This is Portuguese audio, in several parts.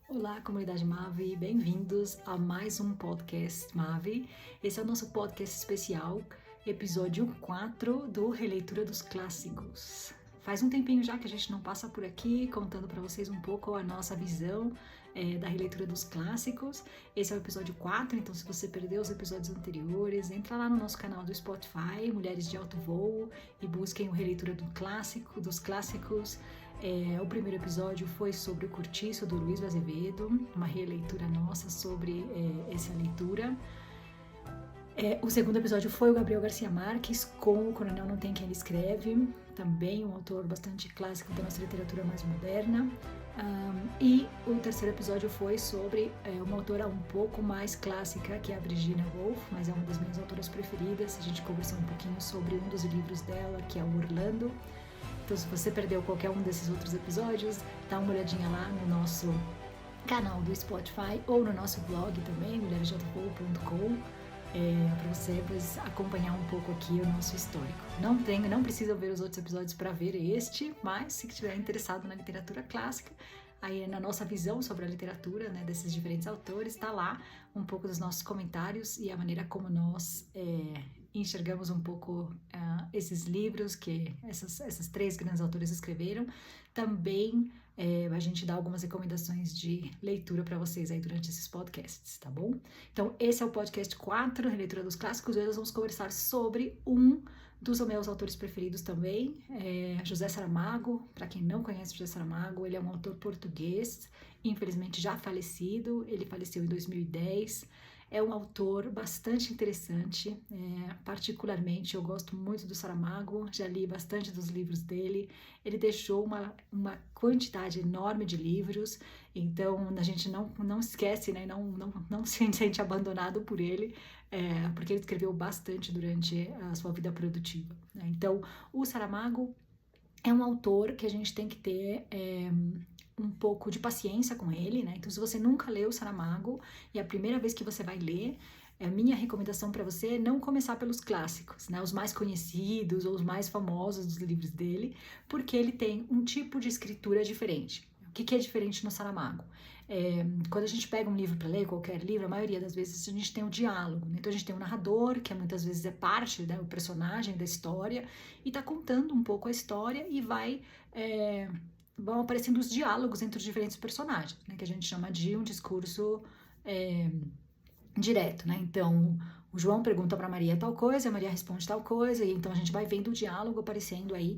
Olá, comunidade Mave, bem-vindos a mais um podcast Mave. Esse é o nosso podcast especial, episódio 4 do Releitura dos Clássicos. Faz um tempinho já que a gente não passa por aqui, contando para vocês um pouco a nossa visão da releitura dos clássicos. Esse é o episódio 4, então se você perdeu os episódios anteriores, entra lá no nosso canal do Spotify, Mulheres de Alto Voo, e busquem o Releitura dos Clássicos. O primeiro episódio foi sobre o Curtiço, do Luiz Azevedo, uma releitura nossa sobre essa leitura. O segundo episódio foi o Gabriel Garcia Marques, com O Coronel Não Tem Quem Ele Escreve, também um autor bastante clássico da nossa literatura mais moderna. E o terceiro episódio foi sobre uma autora um pouco mais clássica, que é a Virginia Woolf, mas é uma das minhas autoras preferidas. A gente conversou um pouquinho sobre um dos livros dela, que é o Orlando. Então, se você perdeu qualquer um desses outros episódios, dá uma olhadinha lá no nosso canal do Spotify ou no nosso blog também, mulheresdeautovoo.com, para você depois acompanhar um pouco aqui o nosso histórico. Não precisa ver os outros episódios para ver este, mas se estiver interessado na literatura clássica, aí na nossa visão sobre a literatura, né, desses diferentes autores, está lá um pouco dos nossos comentários e a maneira como nós enxergamos um pouco esses livros que essas três grandes autores escreveram. Também a gente dá algumas recomendações de leitura para vocês aí durante esses podcasts, tá bom? Então, esse é o podcast 4, Releitura dos Clássicos. Hoje nós vamos conversar sobre um dos meus autores preferidos também, José Saramago. Para quem não conhece José Saramago, ele é um autor português, infelizmente já falecido. Ele faleceu em 2010. É um autor bastante interessante, particularmente eu gosto muito do Saramago, já li bastante dos livros dele. Ele deixou uma quantidade enorme de livros, então a gente não esquece, né, não se sente abandonado por ele, porque ele escreveu bastante durante a sua vida produtiva, né? Então, o Saramago é um autor que a gente tem que ter um pouco de paciência com ele, né? Então, se você nunca leu Saramago e é a primeira vez que você vai ler, a minha recomendação para você é não começar pelos clássicos, né? Os mais conhecidos ou os mais famosos dos livros dele, porque ele tem um tipo de escritura diferente. O que é diferente no Saramago? Quando a gente pega um livro para ler, qualquer livro, a maioria das vezes a gente tem um diálogo, né? Então a gente tem um narrador, que muitas vezes é parte, né, o personagem da história, e está contando um pouco a história e vão aparecendo os diálogos entre os diferentes personagens, né, que a gente chama de um discurso direto, né? Então, o João pergunta para Maria tal coisa, a Maria responde tal coisa, e então a gente vai vendo o diálogo aparecendo aí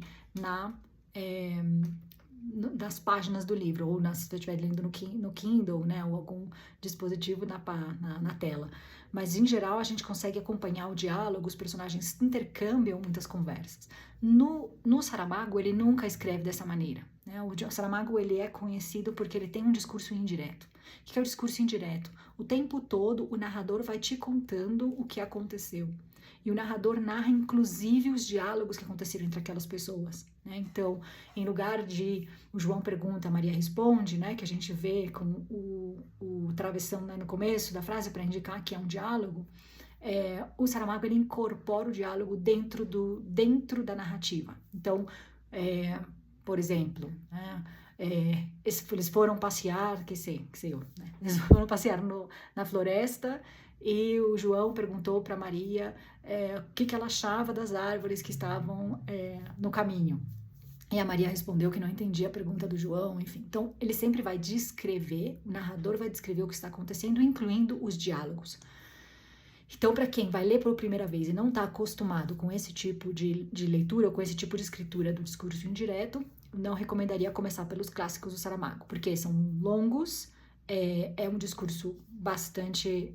das páginas do livro, ou se eu estiver lendo no Kindle, né, ou algum dispositivo na tela. Mas, em geral, a gente consegue acompanhar o diálogo, os personagens intercambiam muitas conversas. No Saramago, ele nunca escreve dessa maneira, né? O Saramago, ele é conhecido porque ele tem um discurso indireto. O que é o discurso indireto? O tempo todo, o narrador vai te contando o que aconteceu. E o narrador narra, inclusive, os diálogos que aconteceram entre aquelas pessoas, né? Então, em lugar de o João pergunta, a Maria responde, né? Que a gente vê com o travessão, né, no começo da frase para indicar que é um diálogo, o Saramago, ele incorpora o diálogo dentro da narrativa. Então, por exemplo, né, eles foram passear, que sei eu, né? Eles foram passear na floresta e o João perguntou para Maria o que ela achava das árvores que estavam no caminho. E a Maria respondeu que não entendia a pergunta do João, enfim. Então, ele sempre vai descrever, o narrador vai descrever o que está acontecendo, incluindo os diálogos. Então, para quem vai ler pela primeira vez e não está acostumado com esse tipo de leitura, ou com esse tipo de escritura do discurso indireto, não recomendaria começar pelos clássicos do Saramago, porque são longos, é um discurso bastante...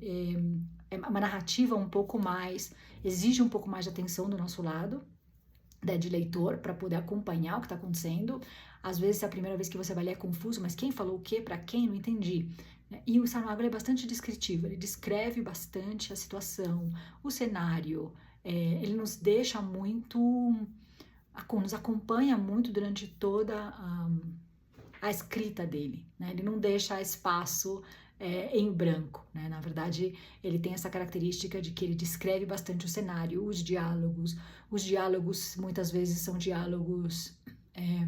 é uma narrativa um pouco mais... exige um pouco mais de atenção do nosso lado, né, de leitor, para poder acompanhar o que está acontecendo. Às vezes, é a primeira vez que você vai ler é confuso, mas quem falou o quê, para quem, não entendi. E o Saramago é bastante descritivo, ele descreve bastante a situação, o cenário, ele nos deixa muito, nos acompanha muito durante toda a escrita dele, né? Ele não deixa espaço em branco, né? Na verdade, ele tem essa característica de que ele descreve bastante o cenário, os diálogos muitas vezes são diálogos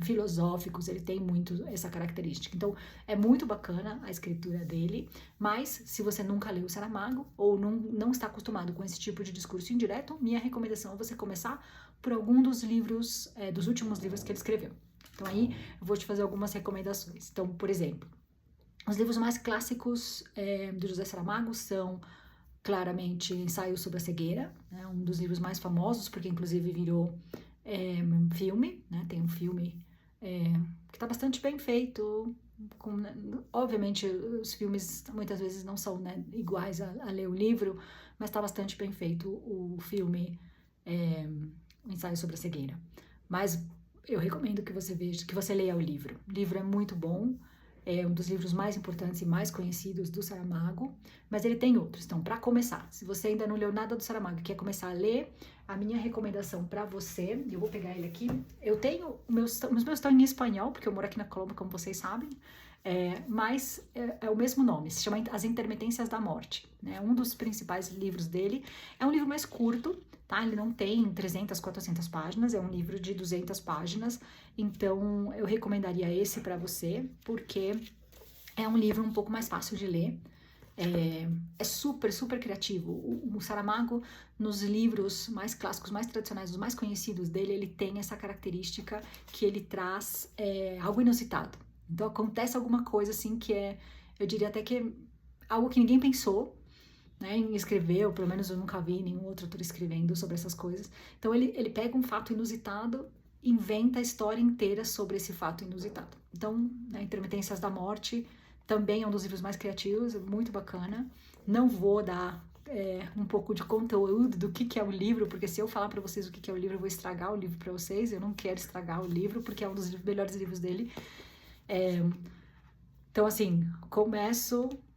filosóficos, ele tem muito essa característica. Então, é muito bacana a escritura dele, mas se você nunca leu Saramago ou não está acostumado com esse tipo de discurso indireto, minha recomendação é você começar por algum dos livros, dos últimos livros que ele escreveu. Então, aí eu vou te fazer algumas recomendações. Então, por exemplo, os livros mais clássicos do José Saramago são claramente Ensaio sobre a Cegueira, né, um dos livros mais famosos, porque inclusive virou filme, né, tem um filme que está bastante bem feito, obviamente os filmes muitas vezes não são, né, iguais a ler o livro, mas está bastante bem feito o filme o Ensaio sobre a Cegueira. Mas eu recomendo que você veja, que você leia o livro. O livro é muito bom, é um dos livros mais importantes e mais conhecidos do Saramago, mas ele tem outros. Então, para começar, se você ainda não leu nada do Saramago e quer começar a ler, a minha recomendação para você, eu vou pegar ele aqui, eu tenho, os meus estão em espanhol, porque eu moro aqui na Colômbia, como vocês sabem, mas é o mesmo nome, se chama As Intermitências da Morte, né? Um dos principais livros dele, é um livro mais curto, tá? Ele não tem 300, 400 páginas, é um livro de 200 páginas, então eu recomendaria esse para porque é um livro um pouco mais fácil de ler, é super, super criativo. O Saramago, nos livros mais clássicos, mais tradicionais, os mais conhecidos dele, ele tem essa característica que ele traz algo inusitado. Então acontece alguma coisa assim que eu diria até que é algo que ninguém pensou, né, em escrever, ou pelo menos eu nunca vi nenhum outro autor escrevendo sobre essas coisas. Então ele pega um fato inusitado, inventa a história inteira sobre esse fato inusitado. Então, né, Intermitências da Morte também é um dos livros mais criativos, muito bacana. Não vou dar um pouco de conteúdo do que é o livro, porque se eu falar para vocês o que é o livro, eu vou estragar o livro para vocês. Eu não quero estragar o livro, porque é um dos melhores livros dele. Então, assim,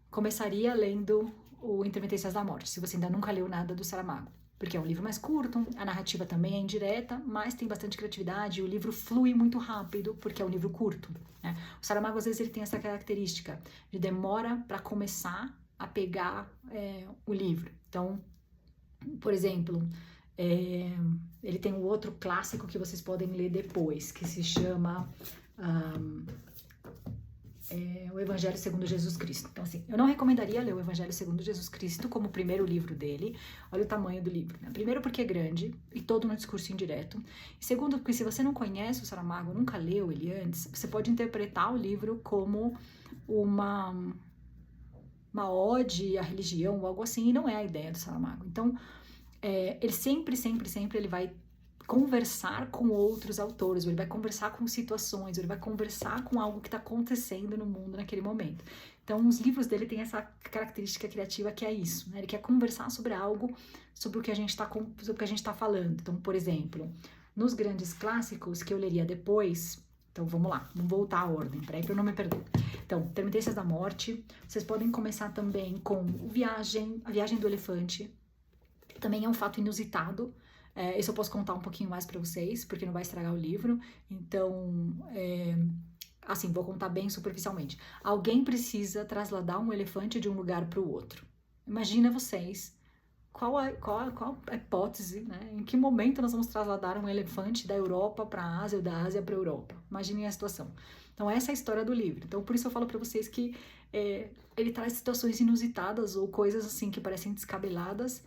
começaria lendo o Intermitências da Morte, se você ainda nunca leu nada do Saramago, porque é um livro mais curto, a narrativa também é indireta, mas tem bastante criatividade, e o livro flui muito rápido, porque é um livro curto, né? O Saramago, às vezes, ele tem essa característica de demora para começar a pegar o livro. Então, por exemplo, ele tem um outro clássico que vocês podem ler depois, que se chama o Evangelho segundo Jesus Cristo. Então, assim, eu não recomendaria ler o Evangelho segundo Jesus Cristo como o primeiro livro dele. Olha o tamanho do livro, né? Primeiro porque é grande e todo no discurso indireto. E segundo porque se você não conhece o Saramago, nunca leu ele antes, você pode interpretar o livro como uma ode à religião ou algo assim, e não é a ideia do Saramago. Então, ele sempre ele vai conversar com outros autores, ou ele vai conversar com situações, ou ele vai conversar com algo que está acontecendo no mundo naquele momento. Então, os livros dele têm essa característica criativa que é isso, né? Ele quer conversar sobre algo, sobre o que a gente está falando. Então, por exemplo, nos grandes clássicos que eu leria depois, então vamos lá, vamos voltar à ordem, para eu não me perder. Então, Intermitências da Morte, vocês podem começar também com A Viagem do Elefante, também é um fato inusitado. Isso eu posso contar um pouquinho mais para vocês, porque não vai estragar o livro. Então, assim, vou contar bem superficialmente. Alguém precisa trasladar um elefante de um lugar para o outro. Imagina vocês, qual a hipótese, né? Em que momento nós vamos trasladar um elefante da Europa para a Ásia ou da Ásia para a Europa? Imaginem a situação. Então, essa é a história do livro. Então, por isso eu falo para vocês que ele traz situações inusitadas ou coisas assim que parecem descabeladas,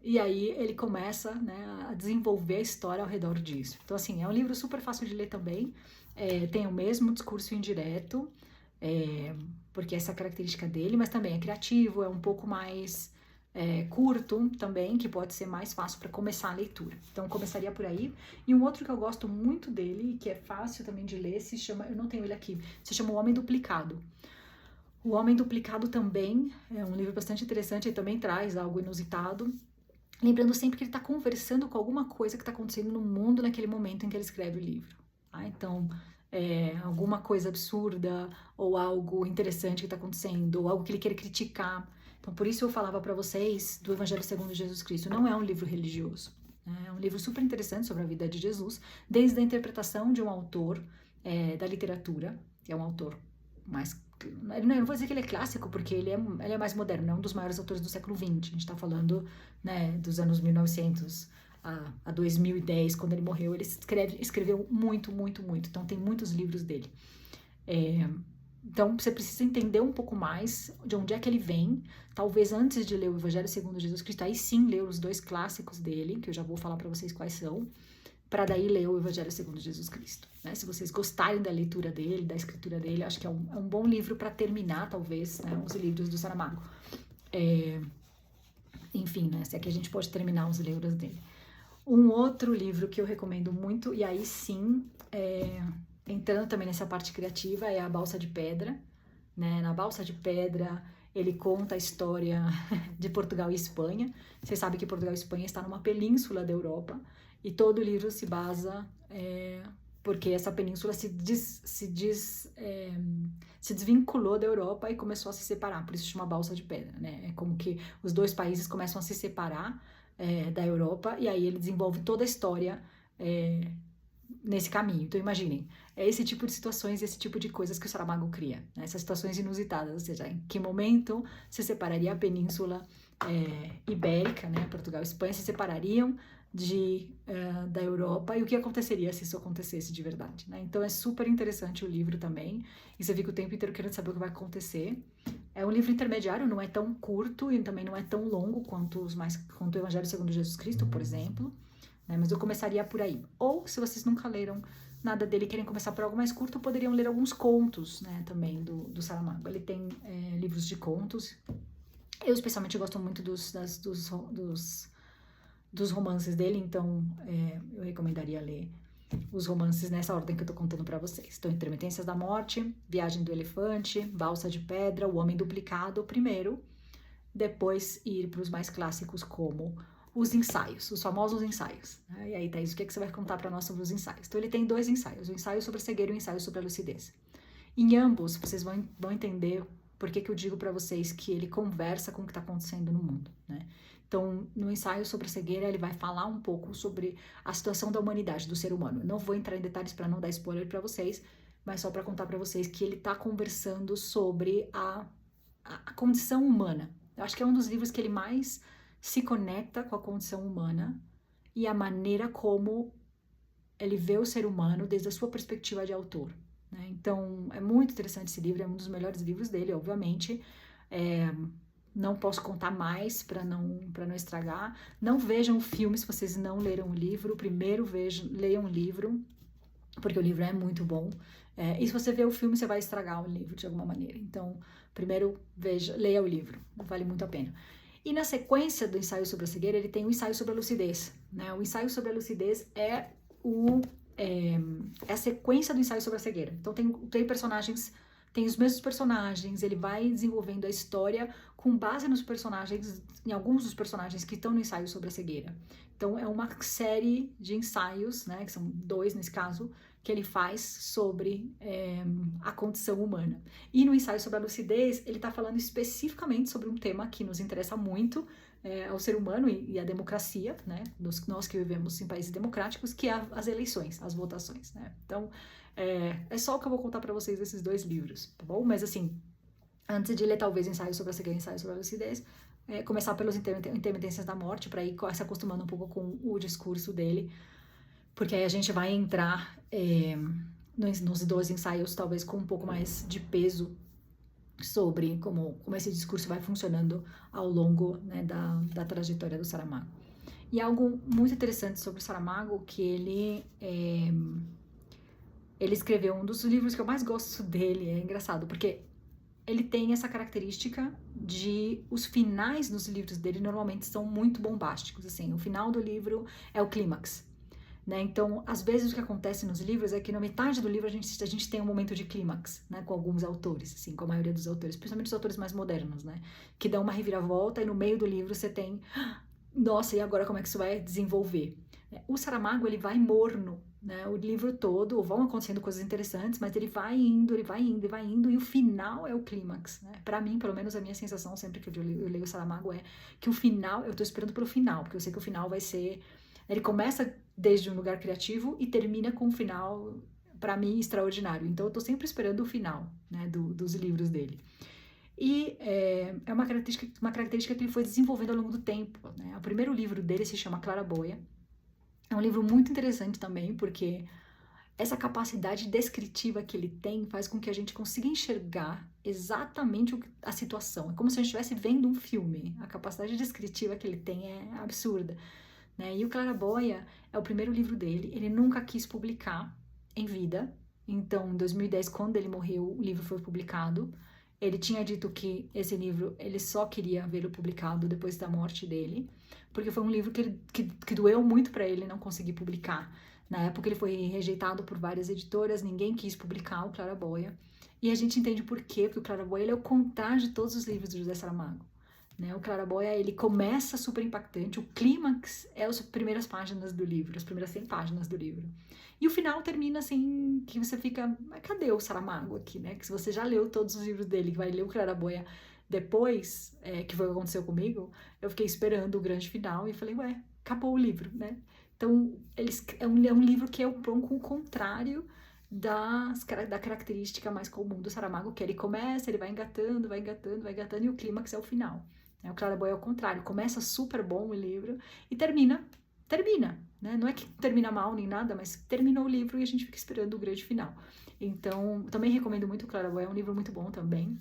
e aí ele começa, né, a desenvolver a história ao redor disso. Então, assim, é um livro super fácil de ler também, tem o mesmo discurso indireto, porque essa é a característica dele, mas também é criativo, é um pouco mais curto também, que pode ser mais fácil para começar a leitura. Então, começaria por aí. E um outro que eu gosto muito dele, que é fácil também de ler, se chama, eu não tenho ele aqui, se chama O Homem Duplicado. O Homem Duplicado também é um livro bastante interessante, ele também traz algo inusitado, lembrando sempre que ele está conversando com alguma coisa que está acontecendo no mundo naquele momento em que ele escreve o livro. Tá? Então, alguma coisa absurda, ou algo interessante que está acontecendo, ou algo que ele quer criticar. Então, por isso eu falava para vocês do Evangelho segundo Jesus Cristo. Não é um livro religioso. É um livro super interessante sobre a vida de Jesus, desde a interpretação de um autor da literatura, que é um autor mais... Eu não vou dizer que ele é clássico, porque ele é mais moderno, é um dos maiores autores do século XX. A gente está falando, né, dos anos 1900 a 2010, quando ele morreu. Ele escreveu muito, muito, muito. Então tem muitos livros dele. Então você precisa entender um pouco mais de onde é que ele vem. Talvez antes de ler o Evangelho segundo Jesus Cristo, aí sim ler os 2 clássicos dele, que eu já vou falar para vocês quais são, para daí ler o Evangelho segundo Jesus Cristo. Né? Se vocês gostarem da leitura dele, da escritura dele, acho que é um bom livro para terminar, talvez, né, os livros do Saramago. Enfim, né, se é que a gente pode terminar os livros dele. Um outro livro que eu recomendo muito, e aí sim, entrando também nessa parte criativa, é A Balsa de Pedra. Né? Na Balsa de Pedra, ele conta a história de Portugal e Espanha. Vocês sabem que Portugal e Espanha está numa península da Europa, e todo o livro se basa porque essa península se desvinculou da Europa e começou a se separar, por isso chama Balsa de Pedra, né? É como que os 2 países começam a se separar da Europa, e aí ele desenvolve toda a história nesse caminho. Então imaginem, é esse tipo de situações, esse tipo de coisas que o Saramago cria, né? Essas situações inusitadas, ou seja, em que momento se separaria a península ibérica, né? Portugal e Espanha se separariam da Europa, e o que aconteceria se isso acontecesse de verdade, né? Então é super interessante o livro também, e você fica o tempo inteiro querendo saber o que vai acontecer. É um livro intermediário, não é tão curto e também não é tão longo quanto o Evangelho segundo Jesus Cristo, por exemplo, né? Mas eu começaria por aí. Ou, se vocês nunca leram nada dele e querem começar por algo mais curto, poderiam ler alguns contos, né, também do Saramago. Ele tem livros de contos. Eu especialmente gosto muito dos romances dele, então eu recomendaria ler os romances nessa ordem que eu tô contando para vocês. Então, Intermitências da Morte, Viagem do Elefante, Balsa de Pedra, O Homem Duplicado primeiro, depois ir para os mais clássicos como os ensaios, os famosos ensaios. E aí, Thaís, o que você vai contar para nós sobre os ensaios? Então, ele tem 2 ensaios, o ensaio sobre a cegueira e o ensaio sobre a lucidez. Em ambos, vocês vão entender por que eu digo para vocês que ele conversa com o que está acontecendo no mundo, né? Então, no ensaio sobre a cegueira, ele vai falar um pouco sobre a situação da humanidade, do ser humano. Eu não vou entrar em detalhes para não dar spoiler para vocês, mas só para contar para vocês que ele está conversando sobre a condição humana. Eu acho que é um dos livros que ele mais se conecta com a condição humana e a maneira como ele vê o ser humano desde a sua perspectiva de autor, né? Então, é muito interessante esse livro, é um dos melhores livros dele, obviamente. Não posso contar mais para não estragar. Não vejam o filme se vocês não leram o livro. Primeiro leiam o livro, porque o livro é muito bom. E se você ver o filme, você vai estragar o livro de alguma maneira. Então, primeiro leia o livro, vale muito a pena. E na sequência do ensaio sobre a cegueira, ele tem o ensaio sobre a lucidez, né? O ensaio sobre a lucidez é a sequência do ensaio sobre a cegueira. Então tem personagens, tem os mesmos personagens, ele vai desenvolvendo a história com base nos personagens, em alguns dos personagens que estão no ensaio sobre a cegueira. Então é uma série de ensaios, né, que são 2 nesse caso, que ele faz sobre a condição humana. E no ensaio sobre a lucidez, ele está falando especificamente sobre um tema que nos interessa muito ao ser humano e à democracia, né? Nós que vivemos em países democráticos, que é as eleições, as votações, né? Então, é só o que eu vou contar para vocês desses 2 livros, tá bom? Mas assim, antes de ler talvez Ensaio sobre a Cegueira e Ensaio sobre a Lucidez, começar pelos Intermitências da Morte, para ir se acostumando um pouco com o discurso dele, porque aí a gente vai entrar nos 12 ensaios talvez com um pouco mais de peso sobre como esse discurso vai funcionando ao longo, né, da trajetória do Saramago. E algo muito interessante sobre o Saramago, que ele escreveu um dos livros que eu mais gosto dele, é engraçado, porque ele tem essa característica de os finais dos livros dele normalmente são muito bombásticos, assim, o final do livro é o clímax, né? Então, às vezes o que acontece nos livros é que na metade do livro a gente tem um momento de clímax, né? Com alguns autores, assim, com a maioria dos autores, principalmente os autores mais modernos, né? Que dão uma reviravolta e no meio do livro você tem, nossa, e agora como é que isso vai desenvolver? O Saramago, ele vai morno, né? O livro todo, vão acontecendo coisas interessantes, mas ele vai indo, e o final é o clímax, né? Pra mim, pelo menos a minha sensação sempre que eu leio o Saramago é que o final, eu tô esperando pelo final, porque eu sei que o final vai ser... Ele começa desde um lugar criativo e termina com um final, para mim, extraordinário. Então, eu tô sempre esperando o final, né, dos livros dele. E é uma característica que ele foi desenvolvendo ao longo do tempo, né? O primeiro livro dele se chama Claraboia, É um livro muito interessante também, porque essa capacidade descritiva que ele tem faz com que a gente consiga enxergar exatamente a situação. É como se a gente estivesse vendo um filme. A capacidade descritiva que ele tem é absurda, né? E o Claraboia é o primeiro livro dele. Ele nunca quis publicar em vida. Então, em 2010, quando ele morreu, o livro foi publicado. Ele tinha dito que esse livro ele só queria vê-lo publicado depois da morte dele, porque foi um livro que doeu muito para ele não conseguir publicar. Na época ele foi rejeitado por várias editoras, ninguém quis publicar o Claraboia. E a gente entende por quê, porque o Claraboia ele é o contrário de todos os livros do José Saramago. Né? O Claraboia ele começa super impactante, o clímax é as primeiras páginas do livro, as primeiras 100 páginas do livro. E o final termina assim, que você fica, mas cadê o Saramago aqui, né? Que se você já leu todos os livros dele, que vai ler o Claraboia depois, que foi o que aconteceu comigo, eu fiquei esperando o grande final e falei, ué, acabou o livro, né? Então, é um livro que é um pouco o contrário da característica mais comum do Saramago, que ele começa, ele vai engatando, vai engatando, vai engatando, e o clímax é o final. O Claraboia é o contrário, começa super bom o livro e termina, né? Não é que termina mal nem nada, mas terminou o livro e a gente fica esperando o grande final. Então, também recomendo muito o Claraboia, é um livro muito bom também.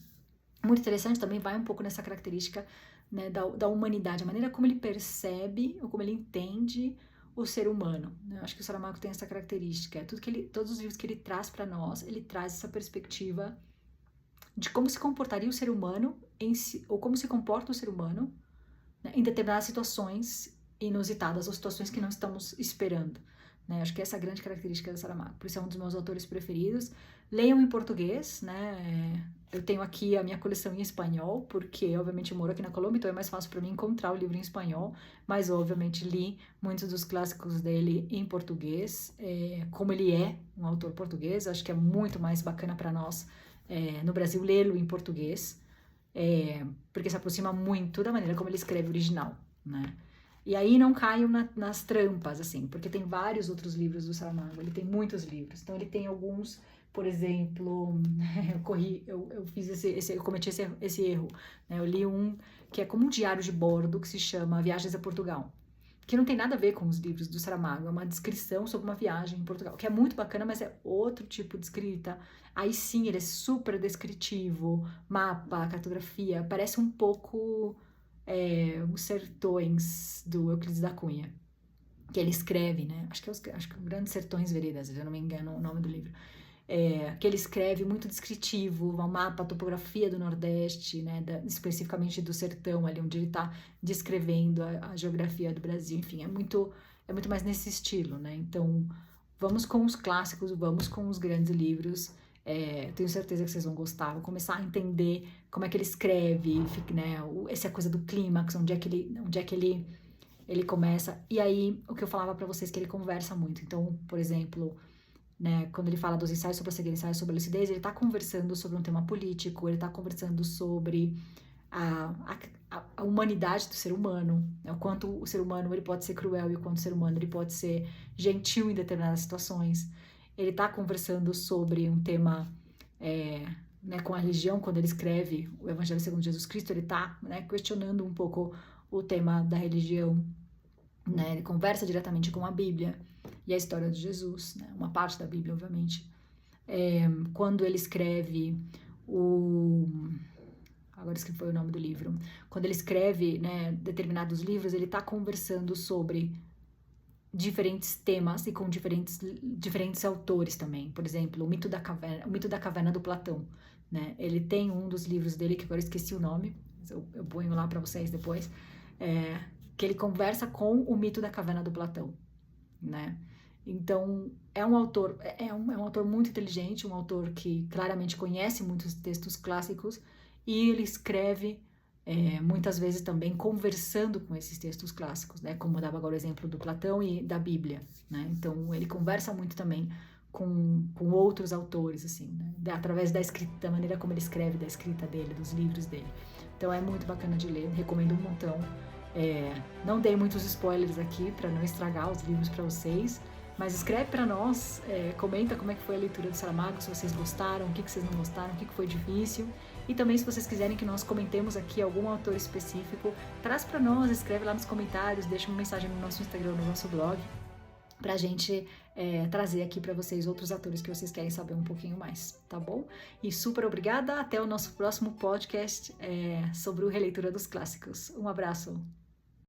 Muito interessante, também vai um pouco nessa característica, né, da humanidade, a maneira como ele percebe, ou como ele entende o ser humano. Né? Eu acho que o Saramago tem essa característica. Todos os livros que ele traz para nós, ele traz essa perspectiva de como se comportaria o ser humano ou como se comporta o ser humano, né, em determinadas situações inusitadas ou situações que não estamos esperando. Né? Acho que essa é a grande característica do Saramago. Por isso é um dos meus autores preferidos. Leiam em português, né? Eu tenho aqui a minha coleção em espanhol, porque obviamente eu moro aqui na Colômbia, então é mais fácil para mim encontrar o livro em espanhol, mas obviamente li muitos dos clássicos dele em português. Como ele é um autor português, acho que é muito mais bacana para nós no Brasil lê-lo em português, porque se aproxima muito da maneira como ele escreve original, né? E aí não caiam nas trampas, assim, porque tem vários outros livros do Saramago, ele tem muitos livros. Então ele tem alguns, por exemplo, eu cometi esse erro, né? Eu li um que é como um diário de bordo, que se chama Viagens a Portugal, que não tem nada a ver com os livros do Saramago, é uma descrição sobre uma viagem em Portugal, que é muito bacana, mas é outro tipo de escrita. Aí sim, ele é super descritivo, mapa, cartografia, parece um pouco os Sertões do Euclides da Cunha, que ele escreve, né? Acho que é Grandes Sertões Veredas, se eu não me engano o nome do livro. Que ele escreve muito descritivo, um mapa, a topografia do Nordeste, né, especificamente do sertão, ali onde ele está descrevendo a geografia do Brasil, enfim, é muito mais nesse estilo, né? Então, vamos com os clássicos, vamos com os grandes livros. Tenho certeza que vocês vão gostar, vão começar a entender como é que ele escreve, né, essa coisa do clímax, onde é que ele começa. E aí, o que eu falava para vocês, que ele conversa muito. Então, por exemplo, né, quando ele fala dos ensaios sobre a cegueira, ensaios sobre a lucidez, ele está conversando sobre um tema político, ele está conversando sobre a humanidade do ser humano, né, o quanto o ser humano ele pode ser cruel e o quanto o ser humano ele pode ser gentil em determinadas situações. Ele está conversando sobre um tema, né, com a religião, quando ele escreve o Evangelho segundo Jesus Cristo, ele está, né, questionando um pouco o tema da religião, né, ele conversa diretamente com a Bíblia e a história de Jesus, né, uma parte da Bíblia, obviamente. Quando ele escreve agora esqueci foi o nome do livro, quando ele escreve, né, determinados livros, ele está conversando sobre diferentes temas e com diferentes autores também. Por exemplo, o mito da caverna do Platão, né? Ele tem um dos livros dele, que agora eu esqueci o nome, eu ponho lá para vocês depois, que ele conversa com o mito da caverna do Platão, né? Então, é um autor muito inteligente, um autor que claramente conhece muitos textos clássicos, e ele escreve muitas vezes também conversando com esses textos clássicos, né? Como eu dava agora o exemplo do Platão e da Bíblia, né? Então, ele conversa muito também com outros autores, assim, né? Através da escrita, da maneira como ele escreve, da escrita dele, dos livros dele. Então, é muito bacana de ler, recomendo um montão. Não dei muitos spoilers aqui para não estragar os livros para vocês, mas escreve para nós, comenta como é que foi a leitura do Saramago, se vocês gostaram, o que vocês não gostaram, o que foi difícil. E também, se vocês quiserem que nós comentemos aqui algum autor específico, traz para nós, escreve lá nos comentários, deixa uma mensagem no nosso Instagram, no nosso blog. pra gente trazer aqui para vocês outros atores que vocês querem saber um pouquinho mais, tá bom? E super obrigada, até o nosso próximo podcast sobre o Releitura dos Clássicos. Um abraço!